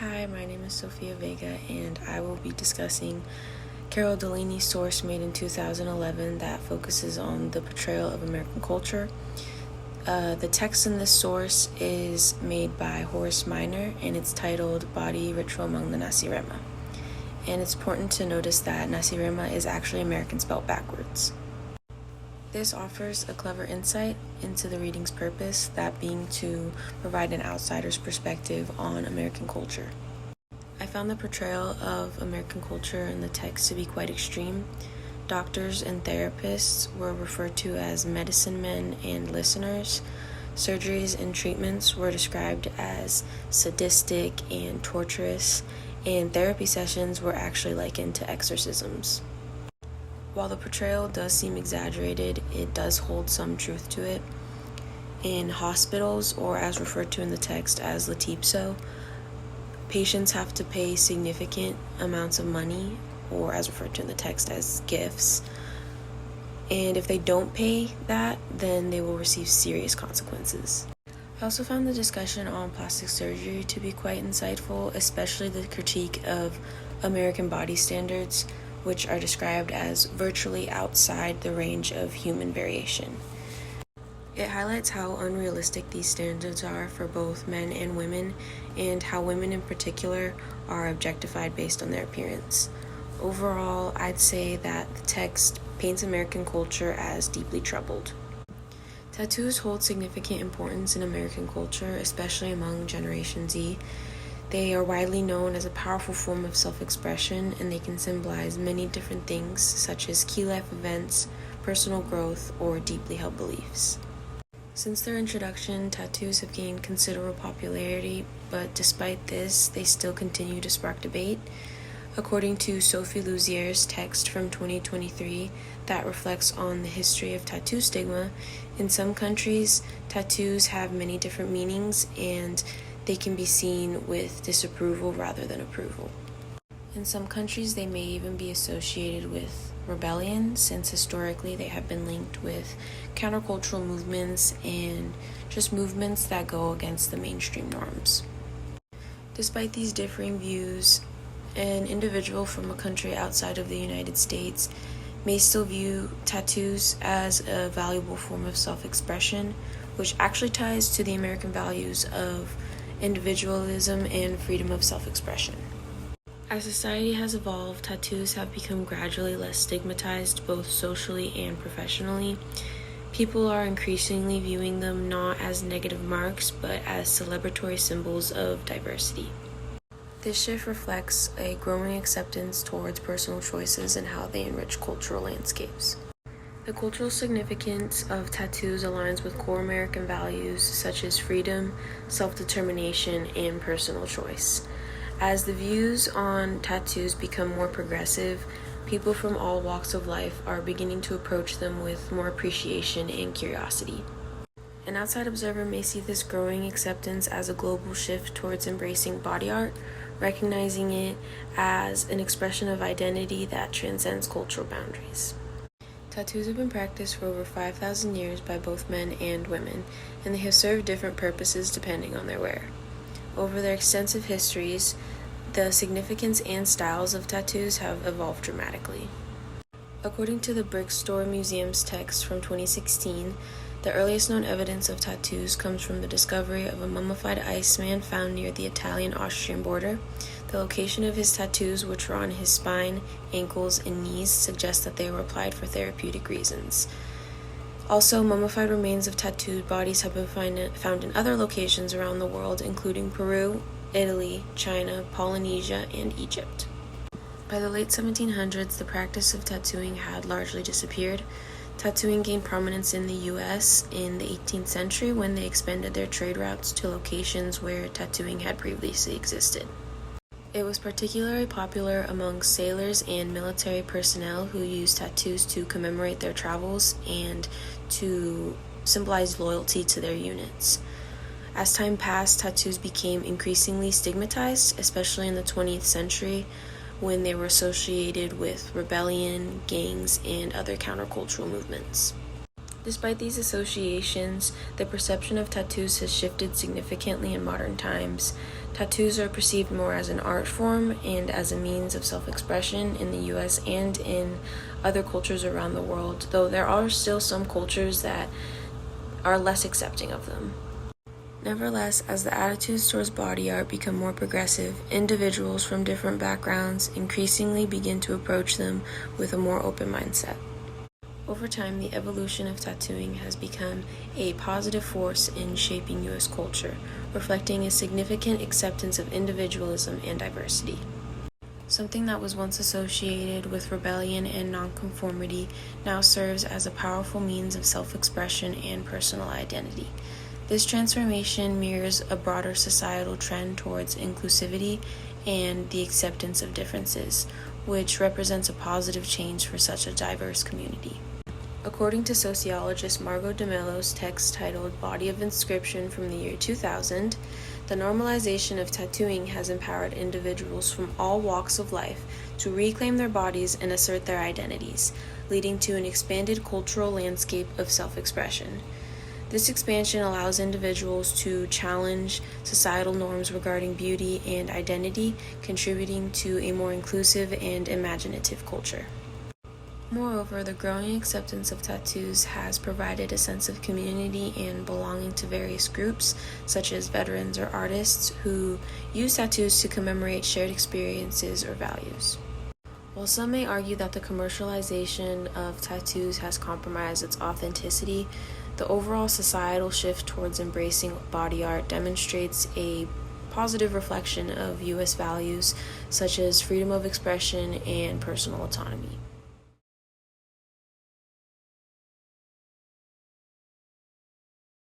Hi, my name is Sophia Vega, and I will be discussing Carol Delaney's source made in 2011 that focuses on the portrayal of American culture. The text in this source is made by Horace Minor, and it's titled Body Ritual Among the Nacirema. And it's important to notice that Nacirema is actually American spelled backwards. This offers a clever insight into the reading's purpose, that being to provide an outsider's perspective on American culture. I found the portrayal of American culture in the text to be quite extreme. Doctors and therapists were referred to as medicine men and listeners. Surgeries and treatments were described as sadistic and torturous, and therapy sessions were actually likened to exorcisms. While the portrayal does seem exaggerated, it does hold some truth to it. In hospitals, or as referred to in the text as latipso, patients have to pay significant amounts of money, or as referred to in the text as gifts. And if they don't pay that, then they will receive serious consequences. I also found the discussion on plastic surgery to be quite insightful, especially the critique of American body standards, which are described as virtually outside the range of human variation. It highlights how unrealistic these standards are for both men and women, and how women in particular are objectified based on their appearance. Overall, I'd say that the text paints American culture as deeply troubled. Tattoos hold significant importance in American culture, especially among Generation Z. They are widely known as a powerful form of self-expression, and they can symbolize many different things, such as key life events, personal growth, or deeply held beliefs. Since their introduction, tattoos have gained considerable popularity, but despite this, they still continue to spark debate. According to Sophie Luzier's text from 2023 that reflects on the history of tattoo stigma, in some countries, tattoos have many different meanings, and they can be seen with disapproval rather than approval. In some countries, they may even be associated with rebellion, since historically they have been linked with countercultural movements and just movements that go against the mainstream norms. Despite these differing views, an individual from a country outside of the United States may still view tattoos as a valuable form of self-expression, which actually ties to the American values of individualism and freedom of self-expression. As society has evolved, tattoos have become gradually less stigmatized, both socially and professionally. People are increasingly viewing them not as negative marks, but as celebratory symbols of diversity. This shift reflects a growing acceptance towards personal choices and how they enrich cultural landscapes. The cultural significance of tattoos aligns with core American values such as freedom, self-determination, and personal choice. As the views on tattoos become more progressive, people from all walks of life are beginning to approach them with more appreciation and curiosity. An outside observer may see this growing acceptance as a global shift towards embracing body art, recognizing it as an expression of identity that transcends cultural boundaries. Tattoos have been practiced for over 5,000 years by both men and women, and they have served different purposes depending on their wearer. Over their extensive histories, the significance and styles of tattoos have evolved dramatically. According to the Brickstore Museum's text from 2016, the earliest known evidence of tattoos comes from the discovery of a mummified Iceman found near the Italian-Austrian border. The location of his tattoos, which were on his spine, ankles, and knees, suggest that they were applied for therapeutic reasons. Also, mummified remains of tattooed bodies have been found in other locations around the world, including Peru, Italy, China, Polynesia, and Egypt. By the late 1700s, the practice of tattooing had largely disappeared. Tattooing gained prominence in the U.S. in the 18th century when they expanded their trade routes to locations where tattooing had previously existed. It was particularly popular among sailors and military personnel who used tattoos to commemorate their travels and to symbolize loyalty to their units. As time passed, tattoos became increasingly stigmatized, especially in the 20th century, when they were associated with rebellion, gangs, and other countercultural movements. Despite these associations, the perception of tattoos has shifted significantly in modern times. Tattoos are perceived more as an art form and as a means of self-expression in the US and in other cultures around the world, though there are still some cultures that are less accepting of them. Nevertheless, as the attitudes towards body art become more progressive, individuals from different backgrounds increasingly begin to approach them with a more open mindset. Over time, the evolution of tattooing has become a positive force in shaping U.S. culture, reflecting a significant acceptance of individualism and diversity. Something that was once associated with rebellion and nonconformity now serves as a powerful means of self-expression and personal identity. This transformation mirrors a broader societal trend towards inclusivity and the acceptance of differences, which represents a positive change for such a diverse community. According to sociologist Margot DeMello's text titled Body of Inscription from the year 2000, the normalization of tattooing has empowered individuals from all walks of life to reclaim their bodies and assert their identities, leading to an expanded cultural landscape of self-expression. This expansion allows individuals to challenge societal norms regarding beauty and identity, contributing to a more inclusive and imaginative culture. Moreover, the growing acceptance of tattoos has provided a sense of community and belonging to various groups, such as veterans or artists, who use tattoos to commemorate shared experiences or values. While some may argue that the commercialization of tattoos has compromised its authenticity, the overall societal shift towards embracing body art demonstrates a positive reflection of U.S. values such as freedom of expression and personal autonomy.